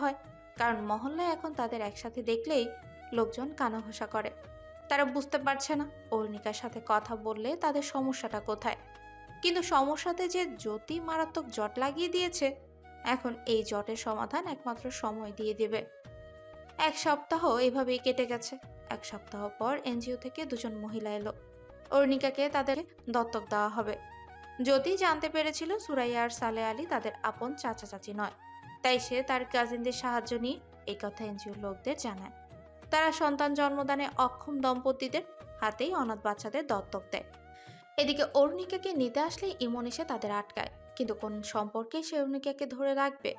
হয়, কারণ মহল্লায় এখন তাদের একসাথে দেখলেই লোকজন কানাঘুষা করে। তারা বুঝতে পারছে না অরুণিকার সাথে কথা বললে তাদের সমস্যাটা কোথায়। কিন্তু সমস্যাতে যে জ্যোতি মারাত্মক জট লাগিয়ে দিয়েছে, এখন এই জটের সমাধান একমাত্র সময় দিয়ে দেবে। 1 সপ্তাহ এভাবেই কেটে গেছে। 1 সপ্তাহ পর এনজিও থেকে দুজন মহিলা এলো। অরুণিকাকে তাদের দত্তক দেওয়া হবে। যদি জানতে পেরেছিল সুরাইয়া আর সালে আলী তাদের আপন চাচা চাচি নয়, তাই সে তার কাজিনদের সাহায্য নিয়ে এই কথা এনজিওর লোকদের জানায়। তারা সন্তান জন্মদানে অক্ষম দম্পতিদের হাতেই অনাথ বাচ্চাদের দত্তক দেয়। এদিকে অরুণিকাকে নিতে আসলেই ইমন এসে তাদের আটকায়। কিন্তু কোন সম্পর্কে সে অরুণিকাকে ধরে রাখবে?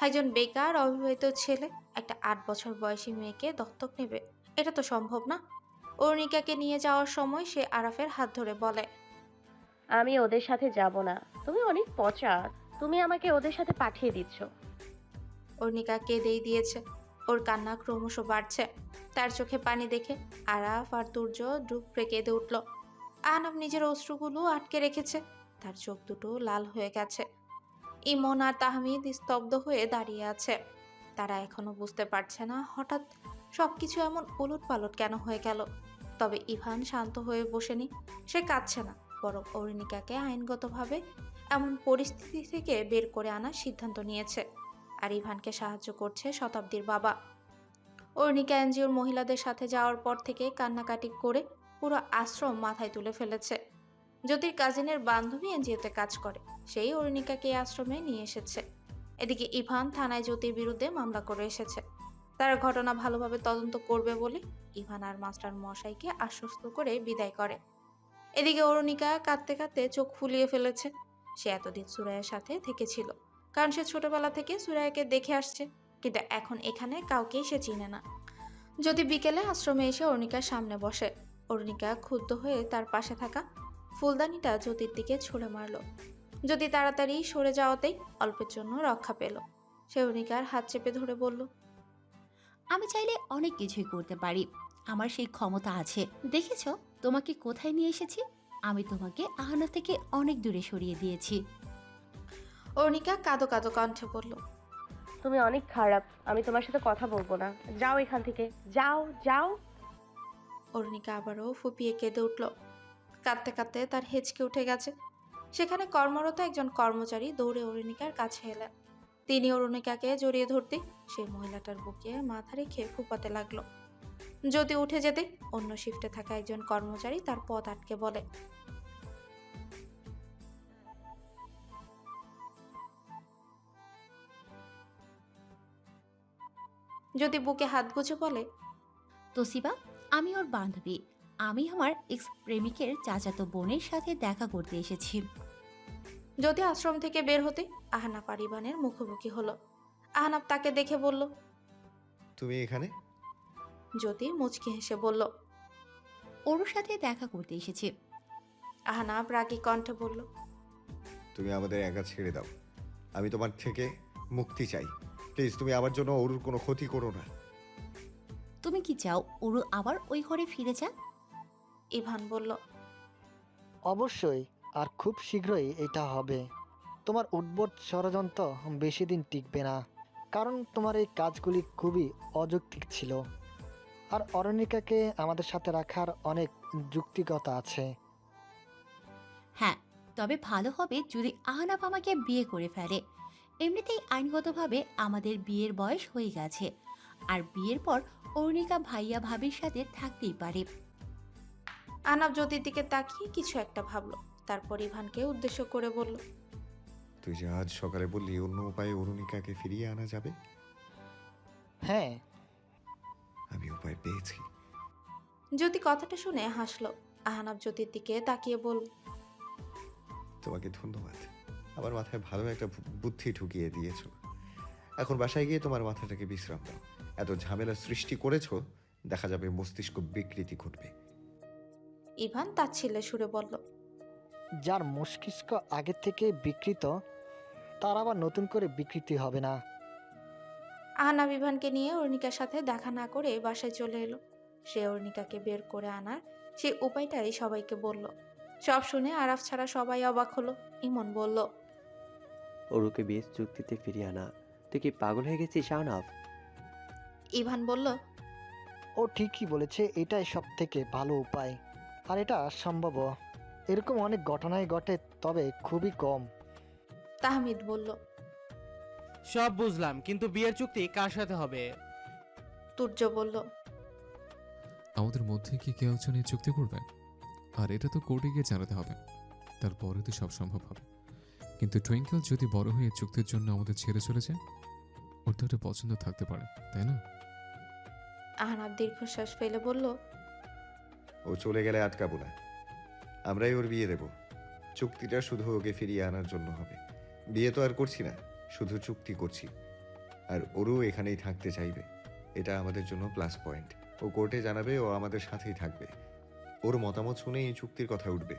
একজন বেকার অবিবাহিত ছেলে একটা 8 বছর বয়সী মেয়েকে দত্তক নেবে? এটা তো সম্ভব না। অরুণিকাকে নিয়ে যাওয়ার সময় সে আরাফের হাত ধরে বলে, আমি ওদের সাথে যাব না। তুমি অনেক পচা। তুমি আমাকে ওদের সাথে পাঠিয়ে দিচ্ছ। অরুণিকা কেঁদেই দিয়েছে। ওর কান্না ক্রমশ বাড়ছে। তার চোখে পানি দেখে আরাফ আর তুর্য ডুকরে কেঁদে উঠল। আহনাব নিজের অশ্রুগুলো আটকে রেখেছে। তার চোখ দুটো লাল হয়ে গেছে। ইমন আর তাহমিদ স্তব্ধ হয়ে দাঁড়িয়ে আছে। তারা এখনো বুঝতে পারছে না হঠাৎ সবকিছু এমন উলটপালট কেন হয়ে গেল। তবে ইভান শান্ত হয়ে বসেনি। সে কাঁদছে না, বরং অরুণিকাকে আইনগতভাবে এমন পরিস্থিতি থেকে বের করে আনার সিদ্ধান্ত নিয়েছে। আর ইভানকে সাহায্য করছে শতাব্দীর বাবা। অরুণিকা এনজিওর মহিলাদের সাথে যাওয়ার পর থেকে কান্নাকাটি করে পুরো আশ্রম মাথায় তুলে ফেলেছে। জ্যোতির কাজিনের বান্ধবী এনজিওতে কাজ করে, সেই অরুণিকাকে এই আশ্রমে নিয়ে এসেছে। এদিকে ইভান থানায় জ্যোতির বিরুদ্ধে মামলা করে এসেছে। তারা ঘটনা ভালোভাবে তদন্ত করবে বলে ইভান আর মাস্টার মশাইকে আশ্বস্ত করে বিদায় করে। এদিকে অরুণিকা কাঁদতে কাঁদতে চোখ ফুলিয়ে ফেলেছে। সে এতদিন সুরাইয়ার সাথে থেকেছিল, কারণ সে ছোটবেলা থেকে সুরাইয়াকে দেখে আসছে। কিন্তু এখন এখানে কাউকেই সে চিনে না। যদি বিকেলে আশ্রমে এসে অরুণিকার সামনে বসে, অরুণিকা ক্ষুব্ধ হয়ে তার পাশে থাকা ফুলদানিটা জ্যোতির দিকে ছুঁড়ে মারল। যদি তাড়াতাড়ি সরে যাওয়াতেই অল্পের জন্য রক্ষা পেল। সে অরুণিকার হাত চেপে ধরে বলল, আমি চাইলে অনেক কিছুই করতে পারি। আমার সেই ক্ষমতা আছে। দেখেছো তোমাকে কোথায় নিয়ে এসেছি? আমি তোমাকে আহানা থেকে অনেক দূরে সরিয়ে দিয়েছি। অরুণিকা কাঁদো কাঁদো কণ্ঠে বলল, তুমি অনেক খারাপ। আমি তোমার সাথে কথা বলবো না। যাও এখান থেকে। যাও যাও। অরুণিকা আবারও ফুপিয়ে কেঁদে উঠল। কাঁদতে কাঁদতে তার হেঁচকে উঠে গেছে। সেখানে কর্মরত একজন কর্মচারী দৌড়ে অরুণিকার কাছে এলেন। তিনি অরুণিকাকে জড়িয়ে ধরতে সেই মহিলাটার বুকে মাথা রেখে ফুপাতে লাগলো। যদি উঠে যেতে অন্য শিফটে থাকা একজন কর্মচারী তার পথ আটকে বলে, যদি বুকে হাত গুজে বলে, তোসিবা, আমি ওর বান্ধবী। আমি আমার এক্স প্রেমিকের চাচাতো বোনের সাথে দেখা করতে এসেছি। যদি আশ্রম থেকে বের হতে আহনাব আর ইভানের মুখোমুখি হলো। আহনাব তাকে দেখে বলল, তুমি এখানে? জ্যোতি মুচকি হেসে বলল, ওর সাথে দেখা করতে এসেছি। আহনাব রাগী কণ্ঠে বলল, তুমি আমাদের একা ছেড়ে দাও। আমি তোমার থেকে মুক্তি চাই। প্লিজ, তুমি আমার জন্য ওর কোনো ক্ষতি করো না। তুমি কি চাও ওরু আবার ওই ঘরে ফিরে যাক? ইভান বলল, অবশ্যই, আর খুব শীঘ্রই এটা হবে। তোমার উদ্ভট ষড়যন্ত্র বেশি দিন টিকবে না, কারণ তোমার এই কাজগুলি খুবই অযৌক্তিক ছিল। আর অরণিকাকে আমাদের সাথে রাখার অনেক যুক্তিকতা আছে। হ্যাঁ, তবে ভালো হবে যদি আহনাব আমাকে বিয়ে করে ফেলে। এমনিতেই আইনগতভাবে আমাদের বিয়ের বয়স হয়ে গেছে। আর বিয়ের পর অরুণিকা ভাইয়া ভাবির সাথে থাকতেই পারে। আহনাব জ্যোতির দিকে তাকিয়ে কিছু একটা ভাবলো। তারপর ইভানকে উদ্দেশ্য করে বলল, তুই যে আজ সকালে বললি অন্য উপায়ে অরুণিকাকে ফিরিয়ে আনা যাবে। হ্যাঁ, আমি উপায় পেয়েছি। জ্যোতি কথাটা শুনে হাসলো। আহনাব জ্যোতির দিকে তাকিয়ে বলল, তোমাকে ধন্যবাদ। আমার মাথায় ভালো একটা বুদ্ধি ঢুকিয়ে দিয়েছো। এখন বাসায় গিয়ে তোমার মাথাটাকে বিশ্রাম দাও। এত ঝামেলা সৃষ্টি করেছো, দেখা যাবে মস্তিষ্ক বিকৃতি ঘটবে। ইভান তাচ্ছিল্যে সুরে বলল, যার মস্তিষ্ক আগে থেকে বিকৃত, তার আবার নতুন করে বিকৃতি হবে না। আহনাব ইভানকে নিয়ে অরুণিকার সাথে দেখা না করে বাসায় চলে এলো। সে অরুণিকাকে বের করে আনার সেই উপায়টাই সবাইকে বলল। সব শুনে আরাফ ছাড়া সবাই অবাক হলো। ইমন বলল, ওরুকে বিয়ে চুক্তিতে ফিরিয়ে আনা তুই কি পাগল হয়ে গেছিস শাওনাফ? ইভান বলল, ও ঠিকই বলেছে, এটাই সব থেকে ভালো উপায়। আর এটা সম্ভব। এরকম অনেক ঘটনাই ঘটে, তবে খুবই কম। তাহমিদ বলল। সব বুঝলাম, কিন্তু বিয়ের চুক্তি কার সাথে হবে? তুর্য বলল, আমাদের মধ্যে কি কেউ একজন এই চুক্তি করবে? আর এটা তো কোর্টে গিয়ে জানাতে হবে, তারপরে তো সব সম্ভব হবে। কিন্তু টুইঙ্কেল যদি বড় হয়ে চুক্তির জন্য আমাদের ছেড়ে চলে যায়, ওর তো একটা পছন্দ থাকতে পারে, তাই না? আহনাব দীর্ঘশ্বাস ফেলে বলল, ও চলে গেলে আটকাবো না, আমরাই ওর বিয়ে দেব। চুক্তিটা শুধু ওকে ফিরিয়ে আনার জন্য হবে। বিয়ে তো আর করছি না, শুধু চুক্তি করছি। আর ওরও এখানেই থাকতে চাইবে, এটা আমাদের জন্য প্লাস পয়েন্ট। ও কোর্টে জানাবে ও আমাদের সাথেই থাকবে। ওর মতামত শুনে এই চুক্তির কথা উঠবে।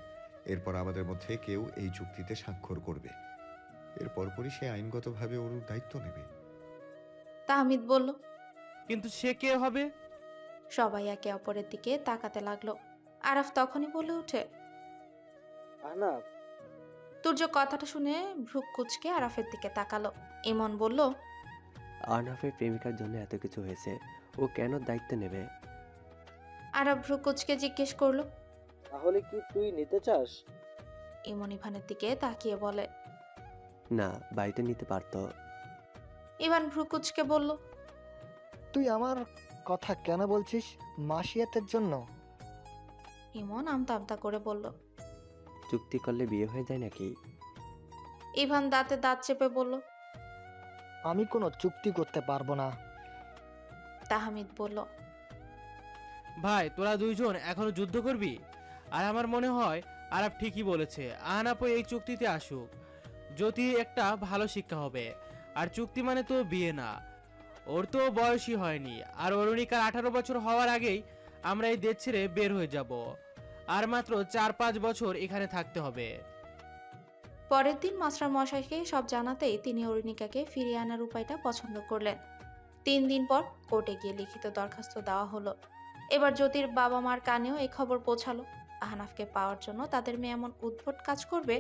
এরপর আমাদের মধ্যে কেউ এই চুক্তিতে স্বাক্ষর করবে। এর পরপরই সে আইনগতভাবে ওর দায়িত্ব নেবে। তাহমিদ বলল। কিন্তু সে কে হবে? সবাই একে অপরের দিকে তাকাতে লাগলো। আরাফ তখনই বলে ওঠে, আহনাফ। তুর্য কথাটা শুনে ভ্রু কুচকে আরাফের দিকে তাকালো। ইমন বলল, আহনাফের প্রেমিকার জন্য এত কিছু হয়েছে, ও কেন দায়িত্ব নেবে? আরাফ ভ্রু কুচকে জিজ্ঞেস করলো। তাহলে কি তুই নিতে চাস? ইমন ইভানের দিকে তাকিয়ে বলে। না, বাড়িতে নিতে পারতো। ইভান ভ্রু কুচকে বলল, তুই আমার কথা কেন বলছিস? মাসিয়াতের জন্য? ইমন আমতা আমতা করে বলল। চুক্তি করলে বিয়ে হয়ে যায় নাকি? ইভান দাঁতে দাঁত চেপে বলল। আমি কোনো চুক্তি করতে পারবো না। তাহমিদ বলল, ভাই, তোরা দুইজন এখনো যুদ্ধ করবি? আর আমার মনে হয় আরাব ঠিকই বলেছে, আহনাপও এই চুক্তিতে আসুক। যদি একটা ভালো শিক্ষা হবে। আর চুক্তি মানে তো বিয়ে না, ওর তো বয়সই হয়নি। আর অরুণিকার 18 বছর হওয়ার আগেই আমরা এই দেশ ছেড়ে বের হয়ে যাব। আর মাত্র 4-5 বছর এখানে থাকতে হবে। পরের দিন মাস্টার মশাইকে সব জানাতেই তিনি অরুণিকাকে ফিরিয়ে আনার উপায়টা পছন্দ করলেন। 3 দিন পর কোর্টে গিয়ে লিখিত দরখাস্ত দেওয়া হলো। এবার জ্যোতির বাবা মার কানেও এই খবর পৌঁছালো। আহনাফকে পাওয়ার জন্য তাদের মেয়ে এমন উদ্ভট কাজ করবে,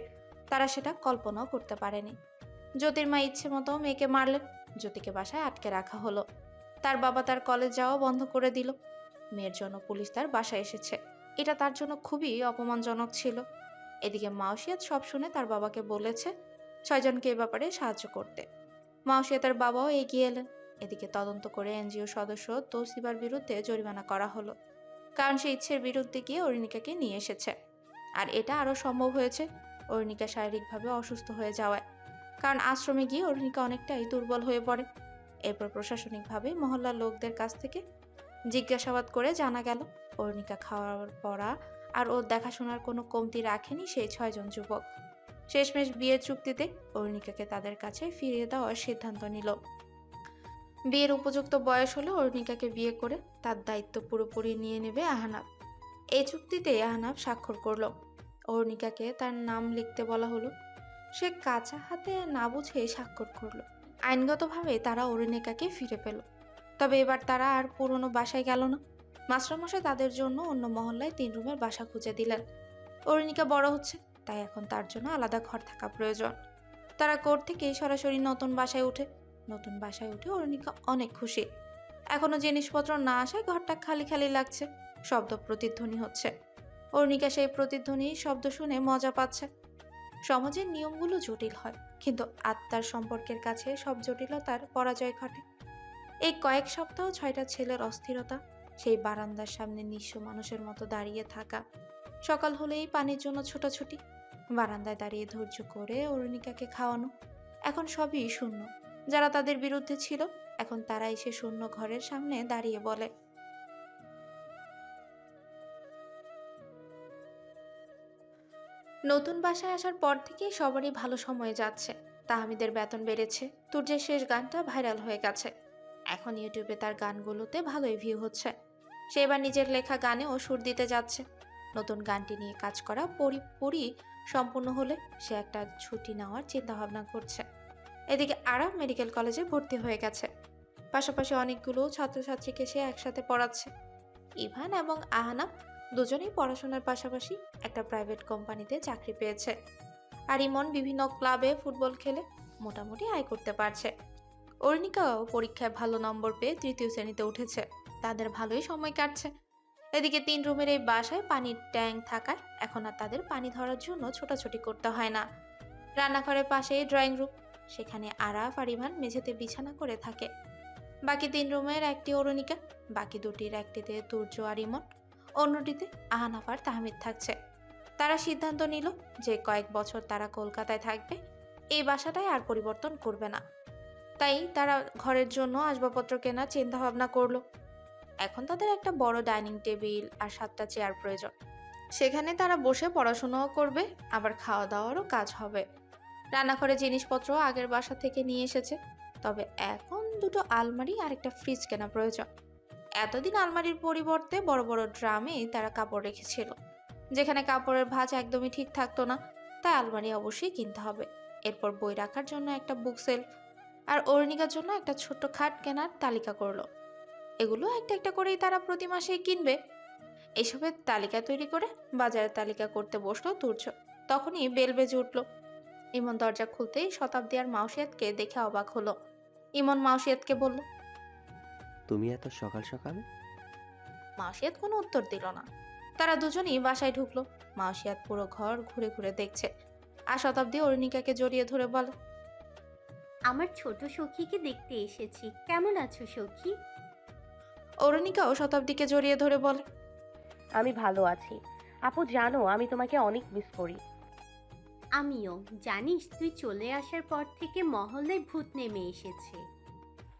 তারা সেটা কল্পনাও করতে পারেনি। জ্যোতির মা ইচ্ছে মতো মেয়েকে মারলেন। জ্যোতিকে বাসায় আটকে রাখা হলো। তার বাবা তার কলেজ যাওয়া বন্ধ করে দিল। মেয়ের জন্য পুলিশ তার বাসায় এসেছে। এটা তার জন্য খুবই অপমানজনক ছিল। এদিকে মাওসিয়াত সব শুনে তার বাবাকে বলেছে 6 জনকে এ ব্যাপারে সাহায্য করতে। মাওসিয়াতের বাবাও এগিয়ে এলেন। এদিকে তদন্ত করে এনজিও সদস্য তৌসিবার বিরুদ্ধে জরিমানা করা হলো, কারণ সে ইচ্ছের বিরুদ্ধে গিয়ে অরুণিকাকে নিয়ে এসেছে। আর এটা আরও সম্ভব হয়েছে অরুণিকা শারীরিকভাবে অসুস্থ হয়ে যাওয়ায়, কারণ আশ্রমে গিয়ে অরুণিকা অনেকটাই দুর্বল হয়ে পড়ে। এরপর প্রশাসনিকভাবে মহল্লার লোকদের কাছ থেকে জিজ্ঞাসাবাদ করে জানা গেল অরুণিকা খাওয়ার পড়া আর ওর দেখাশোনার কোনো কমতি রাখেনি সেই 6 জন যুবক। শেষমেশ বিয়ের চুক্তিতে অরুণিকাকে তাদের কাছে ফিরিয়ে দেওয়ার সিদ্ধান্ত নিল। বিয়ের উপযুক্ত বয়স হলে অরুণিকাকে বিয়ে করে তার দায়িত্ব পুরোপুরি নিয়ে নেবে আহনাব। এই চুক্তিতে আহনাব স্বাক্ষর করল। অরুণিকাকে তার নাম লিখতে বলা হলো। সে কাঁচা হাতে না বুঝে স্বাক্ষর করলো। আইনগতভাবে তারা অরুণিকাকে ফিরে পেল। তবে এবার তারা আর পুরনো বাসায় গেল না। মাস্টারমশাই তাদের জন্য অন্য মহল্লায় 3 রুমের বাসা খুঁজে দিলেন। অরুণিকা বড় হচ্ছে, তাই এখন তার জন্য আলাদা ঘর থাকা প্রয়োজন। তারা কোর্ট থেকে সরাসরি নতুন বাসায় উঠে অরুণিকা অনেক খুশি। এখনো জিনিসপত্র না আসায় ঘরটা খালি খালি লাগছে। শব্দ প্রতিধ্বনি হচ্ছে। অরুণিকা সেই প্রতিধ্বনি শব্দ শুনে মজা পাচ্ছে। সমাজের নিয়মগুলো জটিল হয়, কিন্তু আত্মার সম্পর্কের কাছে সব জটিলতার পরাজয় ঘটে। এই কয়েক সপ্তাহ 6টা ছেলের অস্থিরতা, সেই বারান্দার সামনে নিঃস্ব মানুষের মতো দাঁড়িয়ে থাকা, সকাল হলেই পানির জন্য ছোটাছুটি, বারান্দায় দাঁড়িয়ে ধৈর্য করে অরুণিকাকে খাওয়ানো, এখন সবই শূন্য। যারা তাদের বিরুদ্ধে ছিল এখন তারা এসে শূন্য ঘরের সামনে দাঁড়িয়ে বলে, নতুন বাসায় আসার পর থেকেই সবারই ভালো সময় যাচ্ছে। তাহমিদের বেতন বেড়েছে, তুর্যের শেষ গানটা ভাইরাল হয়ে গেছে। এখন ইউটিউবে তার গানগুলোতে ভালোই ভিউ হচ্ছে। সে এবার নিজের লেখা গানেও সুর দিতে যাচ্ছে। নতুন গানটি নিয়ে কাজ করা পুরোপুরি সম্পূর্ণ হলে সে একটা ছুটি নেওয়ার চিন্তা ভাবনা করছে। এদিকে আরাব মেডিকেল কলেজে ভর্তি হয়ে গেছে। পাশাপাশি অনেকগুলো ছাত্রছাত্রীকে সে একসাথে পড়াচ্ছে। ইভান এবং আহনাব দুজনেই পড়াশোনার পাশাপাশি একটা প্রাইভেট কোম্পানিতে চাকরি পেয়েছে। আর ইমন বিভিন্ন ক্লাবে ফুটবল খেলে মোটামুটি আয় করতে পারছে। অরুণিকাও পরীক্ষায় ভালো নম্বর পেয়ে 3য় শ্রেণীতে উঠেছে। তাদের ভালোই সময় কাটছে। এদিকে 3 রুমের এই বাসায় পানির ট্যাঙ্ক থাকায় এখন আর তাদের পানি ধরার জন্য ছোটাছুটি করতে হয় না। রান্নাঘরের পাশেই ড্রয়িং রুম, সেখানে আরাফ আর ইভান মেঝেতে বিছানা করে থাকে। বাকি 3 রুমের একটি অরুণিকা, বাকি দুটির একটিতে তুর্য আর ইমন, অন্যটিতে আহনাফ আর তাহমিদ থাকছে। তারা সিদ্ধান্ত নিল যে কয়েক বছর তারা কলকাতায় থাকবে, এই বাসাটায় আর পরিবর্তন করবে না। তাই তারা ঘরের জন্য আসবাবপত্র কেনার চিন্তা ভাবনা করলো। এখন তাদের একটা বড় ডাইনিং টেবিল আর 7টা চেয়ার প্রয়োজন। সেখানে তারা বসে পড়াশোনাও করবে, আবার খাওয়া দাওয়ারও কাজ হবে। রান্নাঘরে জিনিসপত্র আগের বাসা থেকে নিয়ে এসেছে, তবে এখন দুটো আলমারি আর একটা ফ্রিজ কেনা প্রয়োজন। এতদিন আলমারির পরিবর্তে বড় বড় ড্রামে তারা কাপড় রেখেছিল, যেখানে কাপড়ের ভাঁজ একদমই ঠিক থাকতো না, তাই আলমারি অবশ্যই কিনতে হবে। এরপর বই রাখার জন্য একটা বুক সেলফ আর অরুণিকার জন্য একটা ছোট্ট খাট কেনার তালিকা করলো। এগুলো একটা একটা করেই তারা প্রতি মাসেই কিনবে। এসবের তালিকা তৈরি করে বাজারের তালিকা করতে বসলো তুর্য। তখনই বেল বেজে উঠলো। ইমন দরজা খুলতেই শতাব্দী আর মাউসিয়াতকে দেখে অবাক হলো। ইমন মাউসিয়াতকে বলল। তুমি এত সকাল সকাল? মাউসিয়াত কোনো উত্তর দিল না। তারা দুজনই বাসায় ঢুকলো। মাউসিয়াত পুরো ঘর ঘুরে ঘুরে দেখছে, আর শতাব্দী অরুণিকাকে জড়িয়ে ধরে বলে, আমার ছোট সখীকে দেখতে এসেছি, কেমন আছো সখী? অরুণিকাও শতাব্দীকে জড়িয়ে ধরে বলে, আমি ভালো আছি। আপু জানো আমি তোমাকে অনেক মিস করি। আমিও। জানিস তুই চলে আসার পর থেকে মহল্লায় ভূত নেমে এসেছে।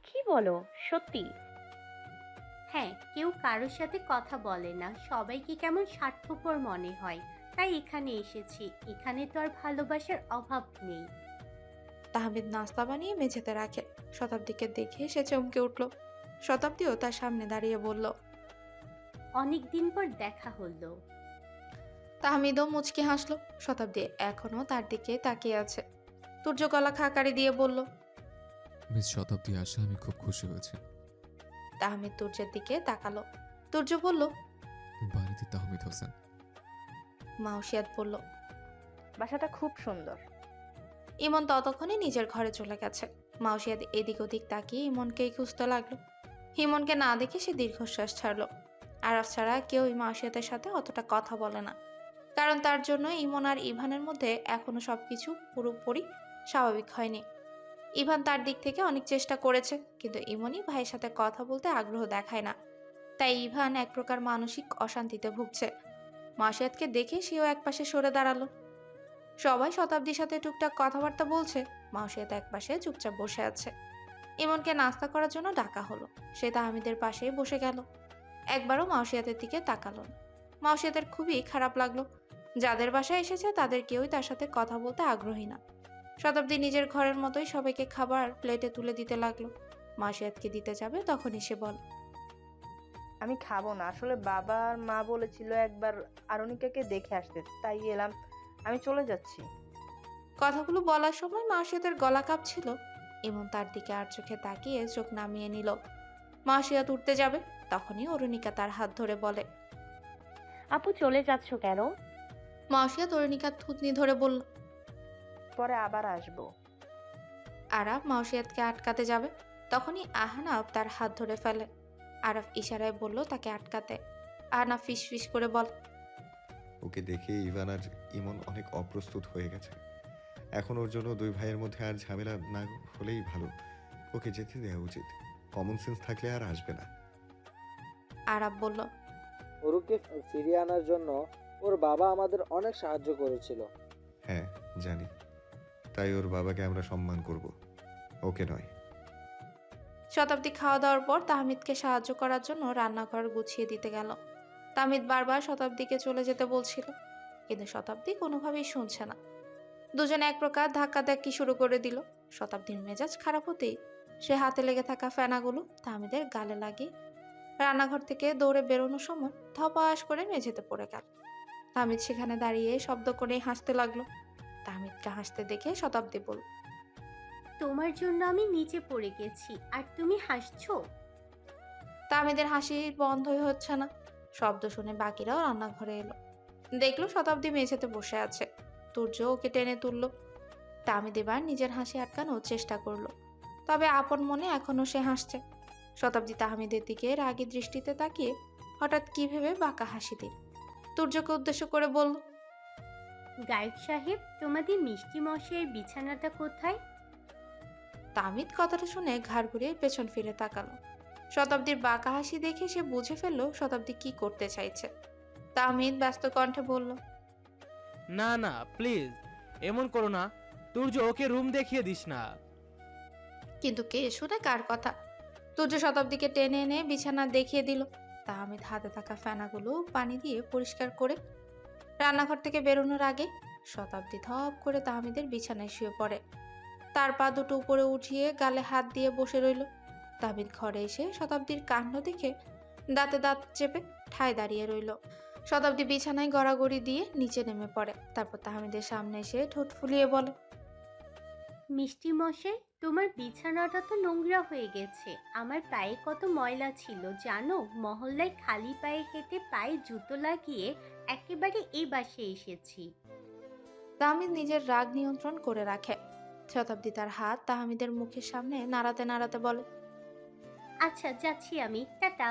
কি বলো, সত্যি? হ্যাঁ, কেউ কারোর সাথে কথা বলে না, সবাইকে কেমন স্বার্থপর মনে হয়, তাই এখানে এসেছি। এখানে তো আর ভালোবাসার অভাব নেই। তাহমিদ নাস্তা বানিয়ে মেঝেতে রাখে। শতাব্দীকে দেখে সে চমকে উঠল। শতাব্দীও তার সামনে দাঁড়িয়ে বলল, অনেক দিন পর দেখা হলো। তাহমিদও মুচকি হাসলো। শতাব্দী এখনো তার দিকে তাকিয়ে আছে। তুর্য গলা খাকারি দিয়ে বলল, মিস শতাব্দী আসা আমি খুব খুশি হয়েছি। তাহমিদ তুর্যের দিকে তাকালো। তুর্য বলল, বাড়িতে তাহমিদ হোসেন। মাউসিয়াত বলল, বাসাটা খুব সুন্দর। ইমন ততক্ষণে নিজের ঘরে চলে গেছে। মাউসিয়াত এদিক ওদিক তাকিয়ে ইমনকেই খুঁজতে লাগলো। ইমনকে না দেখে সে দীর্ঘশ্বাস ছাড়লো। আরাফ ছাড়া কেউই মাউসিয়াতের সাথে অতটা কথা বলে না, কারণ তার জন্য ইমন আর ইভানের মধ্যে এখনো সবকিছু পুরোপুরি স্বাভাবিক হয়নি। ইভান তার দিক থেকে অনেক চেষ্টা করেছে, কিন্তু ইমনই ভাইয়ের সাথে কথা বলতে আগ্রহ দেখায় না। তাই ইভান এক প্রকার মানসিক অশান্তিতে ভুগছে। মাউসিয়াতকে দেখে সেও একপাশে সরে দাঁড়ালো। সবাই শতাব্দীর সাথে টুকটাক কথাবার্তা বলছে, মাউসিয়াত একপাশে চুপচাপ বসে আছে। ইমনকে নাস্তা করার জন্য ডাকা হলো। সে তাহমিদের পাশেই বসে গেল। একবারও মাউসিয়াতের দিকে তাকালো না। মাউসিয়াতের খুবই খারাপ লাগলো। যাদের বাসায় এসেছে তাদের কেউই তার সাথে কথা বলতে আগ্রহী না। শতাব্দী নিজের ঘরের মতোই সবাইকে খাবার প্লেটে তুলে দিতে লাগলো। মাউসিয়াতকে দিতে যাবে তখনই সে বল, আমি খাবো না, আসলে বাবা আর মা বলেছিল একবার আরুণিকাকে দেখে আসতে, তাই এলাম। আমি চলে যাচ্ছি। কথাগুলো বলার সময় মাউসিয়াতের গলা কাঁপছিল। ইমন তার দিকে আর চোখে তাকিয়ে চোখ নামিয়ে নিল। মাউসিয়াত উঠতে যাবে, তখনই অরুণিকা তার হাত ধরে বলে, আপু চলে যাচ্ছ কেন? মাউসিয়াত অরুণিকার থুতনি ধরে বলল। পরে আবার আসবো। আরাফ মাউসিয়াতকে আটকাতে যাবে, তখনই আহনাফ তার হাত ধরে ফেলে। আরাফ ইশারায় বলল তাকে আটকাতে। আহনাফ ফিস ফিস করে বল, ওকে দেখে ইভান আর ইমন অনেক অপ্রস্তুত হয়ে গেছে। এখন ওর জন্য দুই ভাইয়ের মধ্যে আর ঝামেলা না হলেই ভালো। ওকে যেতে দেওয়া উচিত। কমন সেন্স থাকলে আর আসবে না। আরাফ বলল, ওরুকে ফিরিয়ে আনার জন্য ওর বাবা আমাদের অনেক সাহায্য করেছিল। হ্যাঁ জানি, তাই ওর বাবাকে আমরা সম্মান করব, ওকে নয়। শতাব্দী খাওয়া দাওয়ার পর তাহমিদকে সাহায্য করার জন্য রান্নাঘর গুছিয়ে দিতে গেল। তাহমিদ বারবার শতাব্দীকে চলে যেতে বলছিল, কিন্তু শতাব্দী কোনোভাবেই শুনছে না। দুজনে এক প্রকার ধাক্কাধাক্কি শুরু করে দিল। শতাব্দীর মেজাজ খারাপ হতেই সে হাতে লেগে থাকা ফেনাগুলো তাহমিদের গালে লাগিয়ে রান্নাঘর থেকে দৌড়ে বেরোনোর সময় ধপাস করে মেঝেতে পড়ে গেল। তাহমিদ সেখানে দাঁড়িয়ে শব্দ করে হাসতে লাগলো। তাহমিদকে হাসতে দেখে শতাব্দী বলল, তোমার জন্য আমি নিচে পড়ে গেছি আর তুমি হাসছো। তাহমিদের হাসি বন্ধই হচ্ছে না। শব্দ শুনে বাকিরাও রান্নাঘরে এলো। দেখলো শতাব্দী মেঝেতে বসে আছে। তুর্য ওকে টেনে তুললো। তাহমিদ এবার নিজের হাসি আটকানোর চেষ্টা করলো, তবে আপন মনে এখনো সে হাসছে। শতাব্দী তাহমিদের দিকে রাগী দৃষ্টিতে তাকিয়ে হঠাৎ কি ভেবে বাঁকা হাসি দিল। তুর্যকে উদ্দেশ্য করে বলল, গায়ক সাহেব, তোমাদের মিষ্টি মশাইয়ের বিছানাটা কোথায়? তাহমিদ কথাটা শুনে ঘাড় ঘুরিয়ে পেছন ফিরে তাকালো। শতাব্দীর বাঁকা হাসি দেখে সে বুঝে ফেললো শতাব্দী কি করতে চাইছে। তাহমিদ ব্যস্ত কণ্ঠে বলল, না না প্লিজ, এমন করো না। তুর্য, ওকে রুম দেখিয়ে দিস না। কিন্তু কে শুনে কার কথা। তুর্য শতাব্দীকে টেনে এনে বিছানা দেখিয়ে দিল। তাহমিদ হাতে থাকা ফেনাগুলো পানি দিয়ে পরিষ্কার করে রান্নাঘর থেকে বেরোনোর আগে শতাব্দী ধপ করে তাহমিদের বিছানায় শুয়ে পড়ে। তার পা দুটো উপরে উঠিয়ে গালে হাত দিয়ে বসে রইল। তাহমিদ ঘরে এসে শতাব্দীর কাণ্ড দেখে দাঁতে দাঁত চেপে ঠায় দাঁড়িয়ে রইল। শতাব্দী বিছানায় গড়াগড়ি দিয়ে নিচে নেমে পড়ে। তারপর তাহমিদের সামনে এসে ঠোঁট ফুলিয়ে বলে, মিষ্টি মশাই, তোমার বিছানাটা তো নোংরা হয়ে গেছে। আমার পায়ে কত ময়লা ছিল জানো? মহল্লায় খালি পায়ে হেঁটে পায়ে জুতো লাগিয়ে একেবারে এই বাসে এসেছি। তাহমিদ নিজের রাগ নিয়ন্ত্রণ করে রাখে। শতাব্দী তার হাত তাহমিদের মুখের সামনে নাড়াতে নাড়াতে বলে, আচ্ছা যাচ্ছি আমি, টাটা।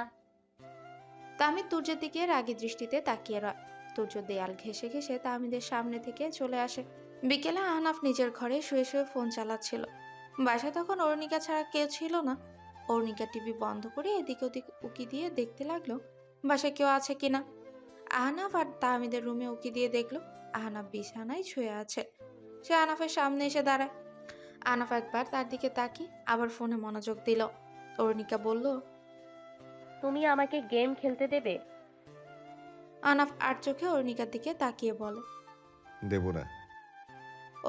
তাহমিদ তুর্যের দিকে রাগী দৃষ্টিতে তাকিয়ে রয়। তুর্য দেয়াল ঘেঁষে ঘেঁষে তাহমিদের সামনে থেকে চলে আসে। বিকেলে আহনাফ নিজের ঘরে শুয়ে শুয়ে ফোন চালাচ্ছিল। বাসায় তখন অরুণিকা ছাড়া কেউ ছিল না। অরুণিকা টিভি বন্ধ করে এদিক ওদিক উকি দিয়ে দেখতে লাগলো বাসায় কেউ আছে কিনা। আহনাফ আর তাহমিদের রুমে উকি দিয়ে দেখলো আহনাফ বিছানায় শুয়ে আছে। সে আহনাফের সামনে এসে দাঁড়ায়। আহনাফ একবার তার দিকে তাকিয়ে আবার ফোনে মনোযোগ দিল। অরুণিকা বলল, তুমি আমাকে গেম খেলতে দেবে? আহনাফ আর চোখে অরুণিকার দিকে তাকিয়ে বলে। দেব না।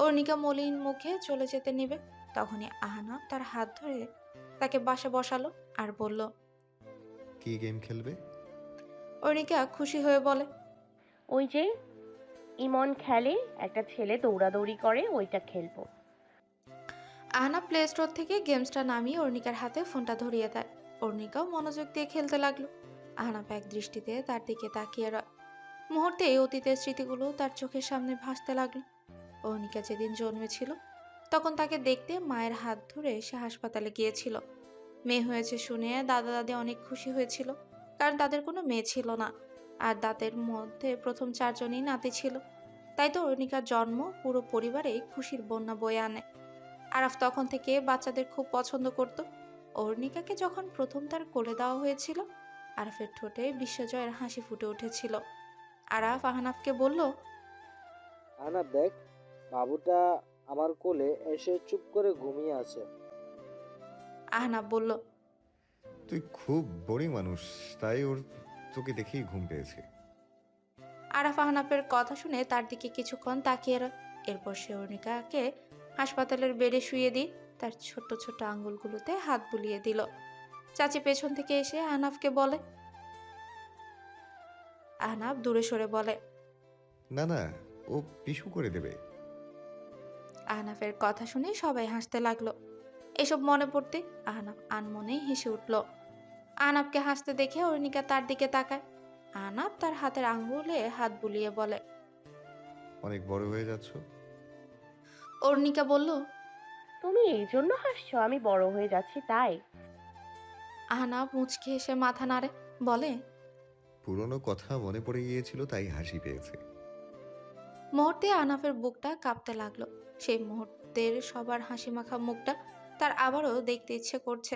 অরুণিকা মলিন মুখে চলে যেতে নিবে, তখনই আহনাফ তার হাত ধরে তাকে বাসে বসালো আর বলল, কি গেম খেলবে? অরুণিকা খুশি হয়ে বলে, ওই যে ইমন খেলে, একটা ছেলে দৌড়াদৌড়ি করে, ওইটা খেলবো। আহনাফ প্লে স্টোর থেকে গেমসটা নামিয়ে অরুণিকার হাতে ফোনটা ধরিয়ে দেয়। অরুণিকাও মনোযোগ দিয়ে খেলতে লাগলো। আহনাফ এক দৃষ্টিতে তার দিকে তাকিয়ে রয়। মুহূর্তে অতীতের স্মৃতিগুলো তার চোখের সামনে ভাসতে লাগলো। অরুণিকা যেদিন জন্মেছিল তখন তাকে দেখতে মায়ের হাত ধরে সে হাসপাতালে গিয়েছিল। মেয়ে হয়েছে শুনে দাদা দাদি অনেক খুশি হয়েছিল, কারণ তাদের কোনো মেয়ে ছিল না। আর দাঁতের মধ্যে প্রথম 4 জনই নাতি ছিল। তাই তো অরুণিকার জন্ম পুরো পরিবারে খুশির বন্যা বয়ে আনে। আরাফ তখন থেকে বাচ্চাদের খুব পছন্দ করত। অরুণিকাকে যখন প্রথম তার কোলে দেওয়া হয়েছিল, আরাফের ঠোঁটে বিশ্বজয়ের হাসি ফুটে উঠেছিল। আরাফ আহনাফকে বলল, আহনাফ দেখ, বাবুটা আমার কোলে এসে চুপ করে ঘুমিয়ে আছে। আহনাফ বলল, তুই খুব বোরিং মানুষ, তাই ওর তোকে দেখেই ঘুম পেয়েছে। আরাফ আহনাফের কথা শুনে তার দিকে কিছুক্ষণ তাকিয়ে রয়। এরপর সে অরুণিকাকে হাসপাতালের বেডে শুয়ে দিয়ে তার ছোট্ট ছোট্ট আঙ্গুলগুলোতে হাত বুলিয়ে দিল। চাচি পেছন থেকে এসে আহনাফকে বলে। আহনাফ দূরে সরে বলে, না না, ও পিছু করে দেবে। আহনাফের কথা শুনে সবাই হাসতে লাগলো। এসব মনে পড়তে আহনাফ আনমনেই হেসে উঠল। আহনাফকে হাসতে দেখে অরুণিকা তার দিকে তাকায়। আহনাফ তার হাতের আঙ্গুলে হাত বুলিয়ে বলে, অনেক বড় হয়ে যাচ্ছ। অরুণিকা বলল, তুমি এই জন্য হাসছো? আমি বড় হয়ে যাচ্ছি তাই? আহনাফ মুচকি হেসে মাথা নাড়ে, বলে, পুরনো কথা মনে পড়ে গিয়েছিল তাই হাসি পেয়েছে। মুহূর্তে আহনাফের বুকটা কাঁপতে লাগলো। সেই মুহূর্তের সবার হাসি মাখা মুখটা তার আবারও দেখতে ইচ্ছে করছে।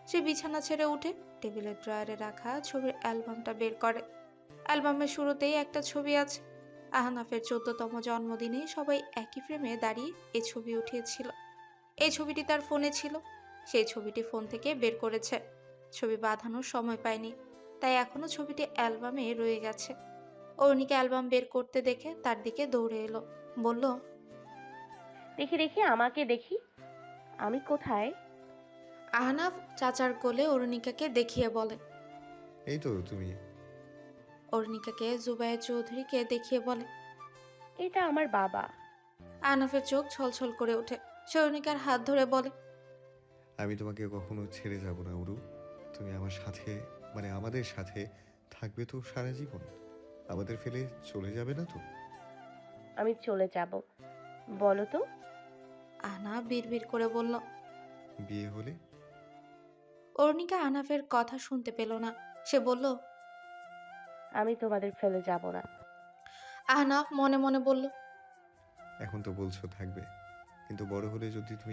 সে বিছানা ছেড়ে উঠে টেবিলের ড্রয়ারে রাখা ছবির অ্যালবামটা বের করে। অ্যালবামের শুরুতেই একটা ছবি আছে। আহনাফের 14তম জন্মদিনে সবাই একই ফ্রেমে দাঁড়িয়ে এই ছবি উঠিয়েছিল। এই ছবিটি তার ফোনে ছিল। সেই ছবিটি ফোন থেকে বের করেছে। ছবি বাঁধানোর সময় পায়নি, তাই এখনো ছবিটি অ্যালবামে রয়ে গেছে। অরুণিকা অ্যালবাম বের করতে দেখে তার দিকে দৌড়ে এলো, বলল, দেখি দেখি, আমাকে দেখি, আমি কোথায়? আহনাফ চাচার কোলে অরুণিকাকে দেখিয়ে বলে। এই তো তুমি। অরুণিকাকে জুবায়ের চৌধুরীকে দেখিয়ে বলে, এটা আমার বাবা। আহনাফের চোখ ছলছল করে ওঠে। সে অরুণিকার হাত ধরে বলে, আমি তোমাকে কখনো ছেড়ে যাব না উরু। তুমি আমার সাথে, মানে আমাদের সাথে থাকবে তো সারা জীবন? আমাদের ফেলে চলে যাবে না তো? আমি চলে যাব, বলো তো। আহনাফ বিড়বিড় করে বলল, বিয়ে হলে? অর্ণিকা আহনাফের কথা শুনতে পেল না। সে বলল, আমি তোমাদের ফেলে যাব না। আহনাফ মনে মনে বলল, এখন তো বলছো থাকবে, কিন্তু বড় হলে যদি তুমি